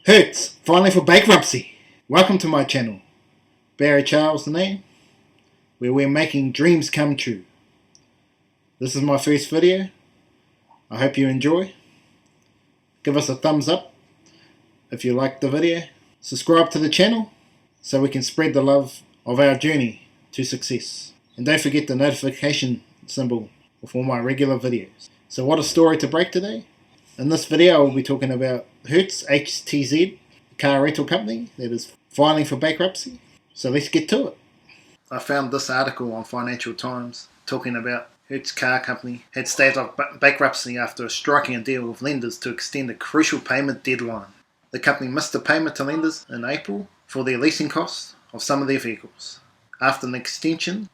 Hertz, filing for bankruptcy. Welcome to my channel. Barry Charles the name, where we're making dreams come true. This is my first video. I hope you enjoy. Give us a thumbs up if you liked the video. Subscribe to the channel so we can spread the love of our journey to success. And don't forget the notification symbol for all my regular videos. So what a story to break today. In this video I will be talking about Hertz, HTZ, car rental company that is filing for bankruptcy. So let's get to it. I found this article on Financial Times talking about Hertz car company had staved off bankruptcy after striking a deal with lenders to extend a crucial payment deadline. The company missed a payment to lenders in April for their leasing costs of some of their vehicles. After an extension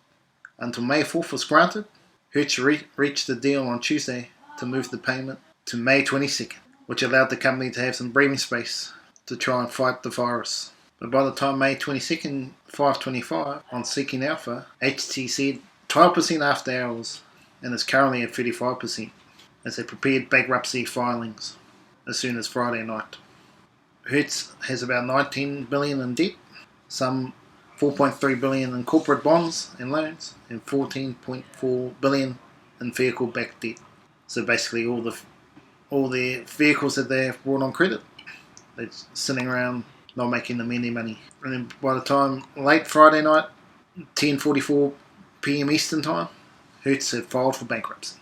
until May 4th was granted, Hertz reached a deal on Tuesday to move the payment to May 22nd, which allowed the company to have some breathing space to try and fight the virus. But by the time May 22nd, 5:25 on Seeking Alpha, HT said 12% after hours and is currently at 35% as they prepared bankruptcy filings as soon as Friday night. Hertz has about $19 billion in debt, some $4.3 billion in corporate bonds and loans, and $14.4 billion in vehicle-backed debt. So basically all their vehicles that they have brought on credit, they're sitting around not making them any money. And then by the time late Friday night, 10:44 PM Eastern Time, Hertz had filed for bankruptcy,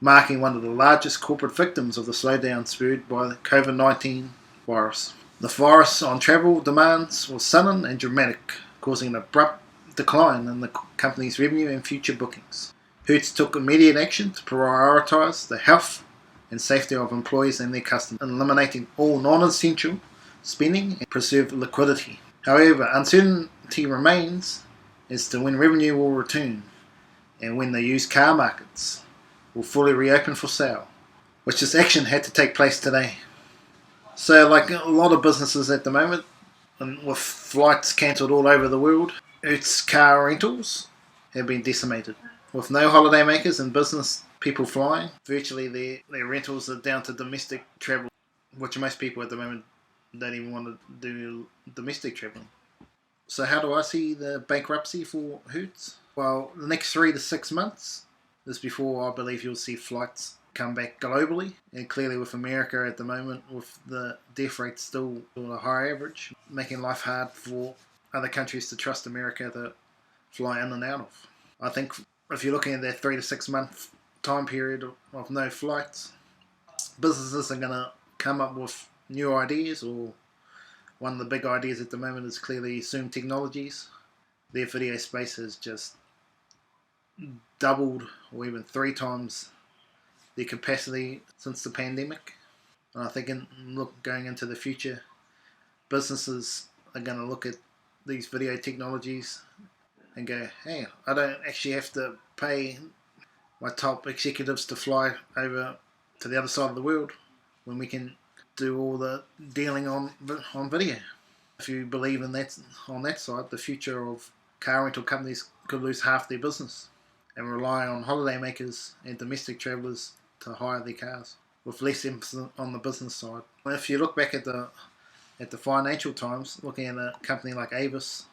marking one of the largest corporate victims of the slowdown spurred by the COVID-19 virus. The virus on travel demands was sudden and dramatic, causing an abrupt decline in the company's revenue and future bookings. Hertz took immediate action to prioritise the health and safety of employees and their customers, eliminating all non-essential spending and preserve liquidity. However, uncertainty remains as to when revenue will return and when the used car markets will fully reopen for sale, which this action had to take place today. So like a lot of businesses at the moment, and with flights cancelled all over the world, Hertz car rentals have been decimated. With no holiday makers and business people flying, virtually their rentals are down to domestic travel, which most people at the moment don't even want to do domestic traveling. So how do I see the bankruptcy for Hertz? Well, the next 3 to 6 months is before I believe you'll see flights come back globally, and clearly with America at the moment, with the death rate still at a high average, making life hard for other countries to trust America to fly in and out of. I think if you're looking at that 3 to 6 month time period of no flights, businesses are going to come up with new ideas, or one of the big ideas at the moment is clearly Zoom Technologies. Their video space has just doubled or even 3 times their capacity since the pandemic. And I think going into the future, businesses are going to look at these video technologies and go, hey, I don't actually have to pay my top executives to fly over to the other side of the world when we can do all the dealing on video. If you believe in that, on that side, the future of car rental companies could lose half their business and rely on holiday makers and domestic travellers to hire their cars, with less emphasis on the business side. If you look back at the Financial Times, looking at a company like Avis,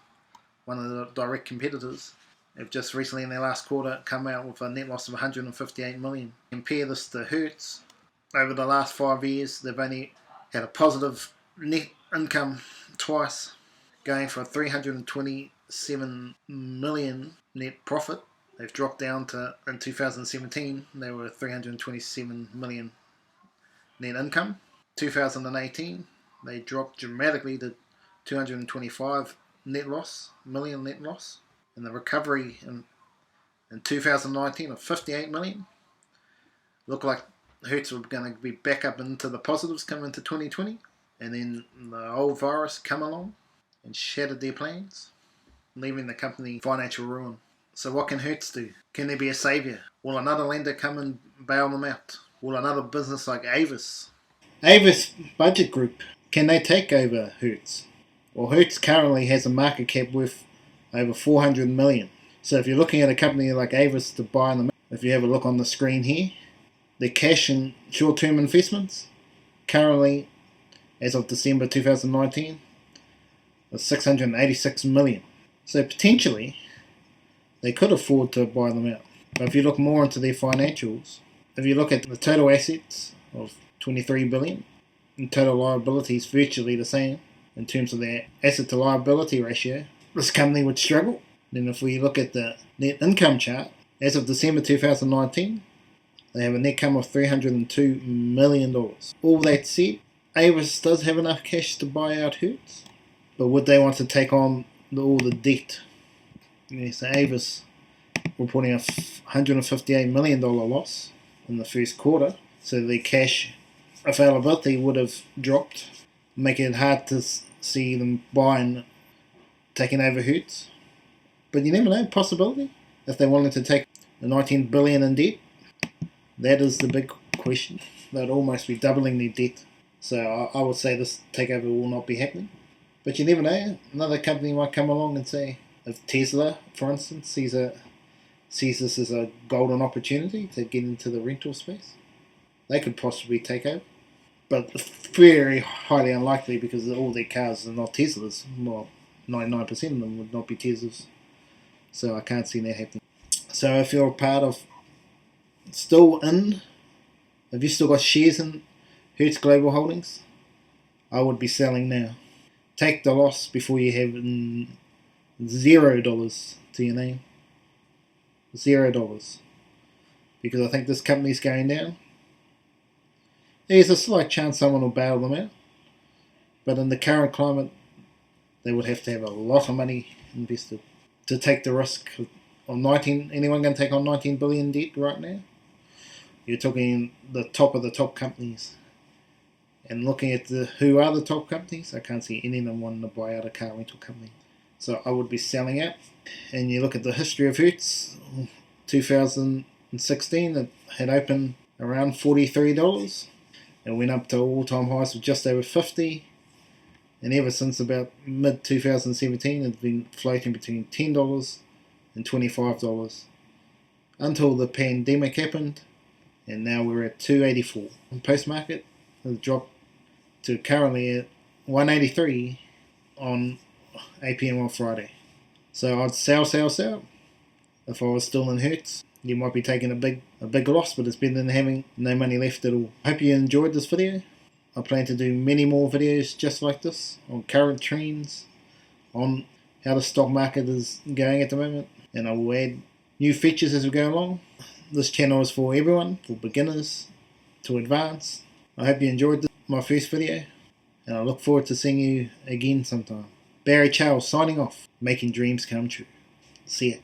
one of the direct competitors, have just recently in their last quarter come out with a net loss of $158 million. Compare this to Hertz. Over the last 5 years, they've only had a positive net income twice, going for a $327 million net profit. They've dropped down to, in 2017, they were $327 million net income. 2018, they dropped dramatically to $225 million net loss. And the recovery in 2019 of $58 million. Looked like Hertz were going to be back up into the positives coming into 2020. And then the old virus come along and shattered their plans, leaving the company financial ruin. So what can Hertz do? Can there be a saviour? Will another lender come and bail them out? Will another business like Avis Budget Group, can they take over Hertz? Well, Hertz currently has a market cap worth over $400 million. So if you're looking at a company like Avis to buy them, if you have a look on the screen here, their cash and short-term investments currently as of December 2019 was 686 million. So potentially they could afford to buy them out. But if you look more into their financials, if you look at the total assets of 23 billion and total liabilities virtually the same in terms of their asset to liability ratio, this company would struggle. Then if we look at the net income chart, as of December 2019, they have a net income of $302 million. All that said, Avis does have enough cash to buy out Hertz, but would they want to take on all the debt? So Avis reporting a $158 million loss in the first quarter, so their cash availability would have dropped, making it hard to see them taking over Hertz. But you never know, possibility. If they wanted to take the $19 billion in debt, that is the big question. They'd almost be doubling their debt. So I would say this takeover will not be happening. But you never know. Another company might come along and say, if Tesla, for instance, sees this as a golden opportunity to get into the rental space, they could possibly take over. But very highly unlikely, because all their cars are not Teslas. Well, 99% of them would not be Teslas. So I can't see that happening. So if you're if you still got shares in Hertz Global Holdings, I would be selling now. Take the loss before you have $0 to your name. $0. Because I think this company's going down. There's a slight chance someone will bail them out. But in the current climate, they would have to have a lot of money invested to take the risk of anyone going to take on 19 billion debt right now? You're talking the top of the top companies. And looking at who are the top companies, I can't see any of them wanting to buy out a car rental company. So I would be selling out. And you look at the history of Hertz, 2016, it had opened around $43. It went up to all-time highs of just over 50. And ever since about mid-2017, it's been floating between $10 and $25 until the pandemic happened, and now we're at $284. Post-market has dropped to currently at $183 on 8 PM on Friday. So I'd sell. If I was still in Hertz, you might be taking a big loss, but it's better than having no money left at all. I hope you enjoyed this video. I plan to do many more videos just like this on current trends, on how the stock market is going at the moment, and I will add new features as we go along. This channel is for everyone, for beginners to advanced. I hope you enjoyed my first video, and I look forward to seeing you again sometime. Barry Charles signing off, making dreams come true. See ya.